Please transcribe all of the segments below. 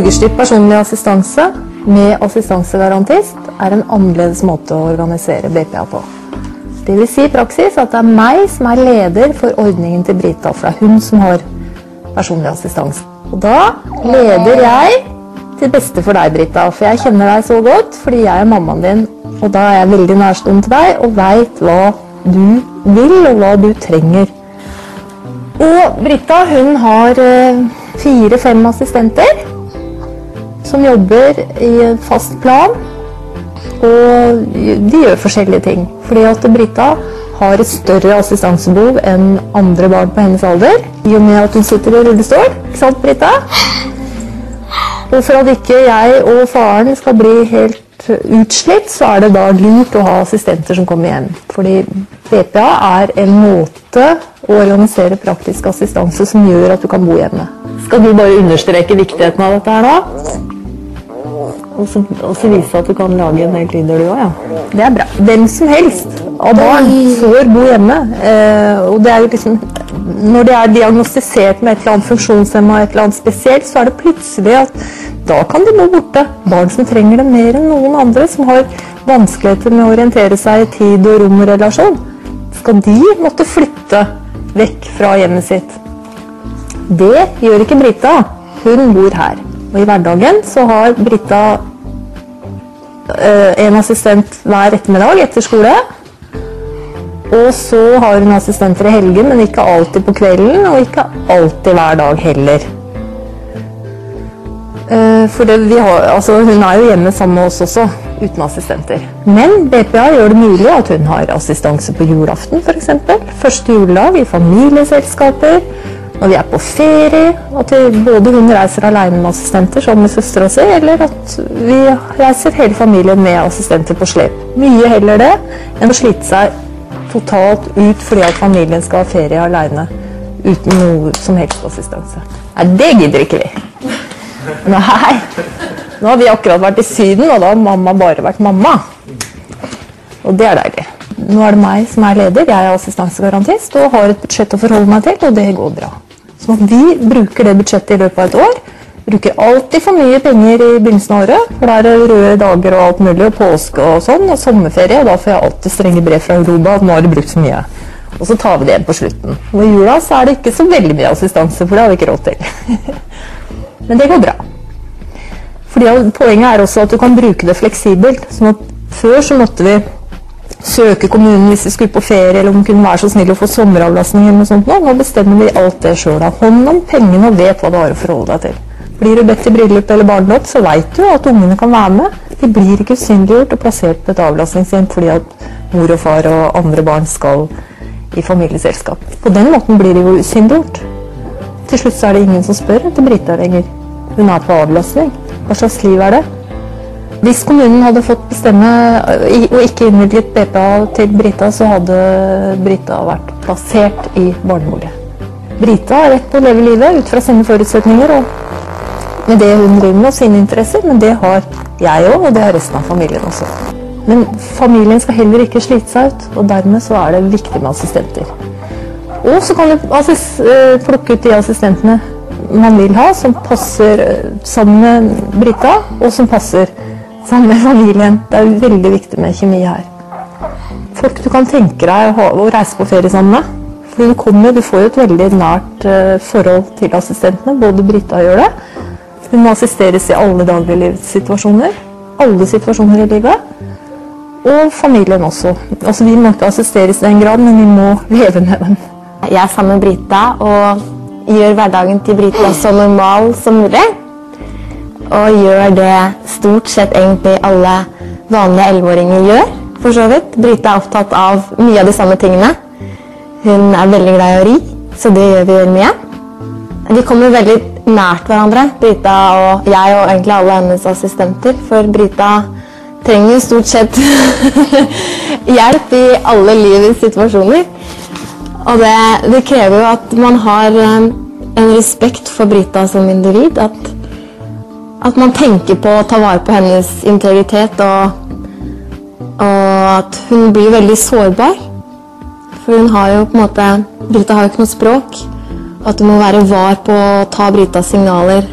Brukerstyrt personlig assistanse med assistansegarantist en annerledes måte å organisere BPA på. Det vil si i praksis at det meg som leder for ordningen til Brita, for det hun som har personlig assistanse. Og da leder jeg til beste for deg, Brita, for jeg kjenner deg så godt, fordi jeg mammaen din, og da jeg veldig nærstående til deg, og vet hva du vil, og hva du trenger. Og Brita, hun har 4-5 assistenter, som jobber i fast plan, og de gjør forskjellige ting. Fordi at Brita har et større assistansebehov enn andre barn på hennes alder, i og med at hun sitter i rullestol, ikke sant, Brita? Og for at ikke jeg og faren skal bli helt utslitt, så det da lurt å ha assistenter som kommer hjem. Fordi BPA en måte å organisere praktisk assistanse som gjør at du kan bo hjemme. Skal du bare understreke viktigheten av dette her nå? Og så vise at du kan lage en del lyder du også, ja. Det bra. Hvem som helst av barn får bo hjemme. Og det jo liksom, når de diagnostisert med et eller annet funksjonshemmet, et eller annet spesielt, så det plutselig at da kan de bo borte. Barn som trenger det mer enn noen andre, som har vanskeligheter med å orientere seg i tid og rom og relasjon. Skal de måtte flytte vekk fra hjemmet sitt? Det gjør ikke Brita. Hun bor her. Og i hverdagen så har Brita en assistent hver ettermiddag etter skole. Og så har hun assistenter i helgen, men ikke alltid på kvelden, og ikke alltid hver dag heller. For hun jo hjemme sammen med oss også, uten assistenter. Men BPA gjør det mulig at hun har assistanse på julaften, for eksempel. Første juledag i familieselskaper. Når vi på ferie, at både hun reiser alene med assistenter, sammen med søstera si, eller at vi reiser hele familien med assistenter på slep. Mye heller det enn å slite seg totalt ut fordi at familien skal ha ferie alene, uten noe som helst assistanse. Nei, det gidder ikke vi. Nei, nå har vi akkurat vært i Syden, og da har mamma bare vært mamma. Og det deilig. Nå det meg som leder, jeg assistansegarantist, og har et budsjett å forholde meg til, og det går bra. Så vi bruker det budsjettet i løpet av et år, bruker alltid for mye penger i begynnelsen av året, for da det røde dager og alt mulig, og påske og sånn, og sommerferie, og da får jeg alltid strenge brev fra Europa at nå har de brukt så mye. Og så tar vi det igjen på slutten. Og i jula så det ikke så veldig mye assistanse, for det har vi ikke råd til. Men det går bra. Fordi poenget også at du kan bruke det fleksibelt, sånn at før så måtte vi søke kommunen hvis vi skulle på ferie, eller om vi kunne være så snill å få sommeravlastning eller noe sånt. Nå bestemmer vi alt det selv. Hånd om pengene og vet hva du har å forholde deg til. Blir du bedt i bryllup eller barndåp, så vet du at ungene kan være med. De blir ikke usynliggjort og plassert på et avlastningshjem fordi at mor og far og andre barn skal i familieselskap. På den måten blir de jo usynliggjort. Til slutt så det ingen som spør etter Brita lenger. Hun på avlastning. Hva slags liv det? Hvis kommunen hadde fått bestemme og ikke innvilget BPA til Brita, så hadde Brita vært plassert i barnebolig. Brita har rett på å leve livet ut fra sine forutsetninger og med det hun driver med og sine interesser, men det har jeg også, og det har resten av familien også. Men familien skal heller ikke slite seg ut, og dermed så det viktig med assistenter. Og så kan du plukke ut de assistentene man vil ha, som passer sammen med Brita, og som passer sammen med familien. Det veldig viktig med kjemi her. Folk du kan tenke deg å reise på ferie sammen med. Fordi du får jo et veldig nært forhold til assistentene. Både Brita gjør det. Hun må assisteres i alle dagliglivssituasjoner. Alle situasjoner i livet. Og familien også. Altså vi må ikke assisteres i den grad, men vi må leve med dem. Jeg sammen med Brita og gjør hverdagen til Brita så normal som mulig. Og gjør det stort sett egentlig alle vanlige 11-åringer gjør, for så vidt. Brita opptatt av mye av de samme tingene. Hun veldig glad i å ri, så det gjør vi mye. Vi kommer veldig nært hverandre, Brita og jeg og egentlig alle hennes assistenter, for Brita trenger stort sett hjelp i alle livets situasjoner. Og det krever jo at man har en respekt for Brita som individ, at man tenker på å ta vare på hennes integritet, og at hun blir veldig sårbar. For hun har jo på en måte, Brita har jo ikke noe språk, at du må være var på å ta Britas signaler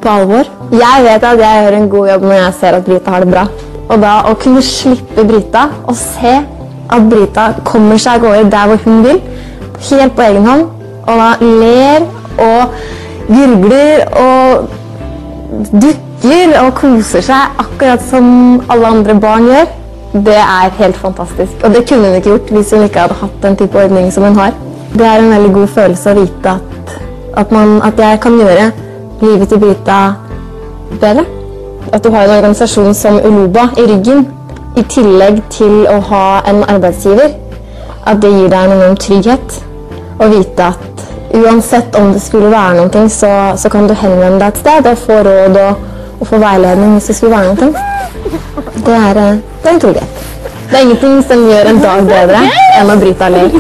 på alvor. Jeg vet at jeg gjør en god jobb når jeg ser at Brita har det bra. Og da å kunne slippe Brita og se at Brita kommer seg av gårde der hvor hun vil, helt på egen hånd, og da ler og virgler og dukker og koser seg akkurat som alle andre barn gjør, det er helt fantastisk. Og det kunne hun ikke gjort hvis hun ikke hadde hatt den type ordning som hun har. Det er en veldig god følelse å vite at jeg kan gjøre livet til Brita bedre. At du har en organisasjon som Uloba i ryggen, i tillegg til å ha en arbeidsgiver, at det gir deg en trygghet. Å vite at uansett om det skulle være noe, så kan du henvende deg et sted og få råd og få veiledning hvis det skulle være noe. Det er en trygghet. Det er ingenting som gjør en dag bedre enn å Brita ler.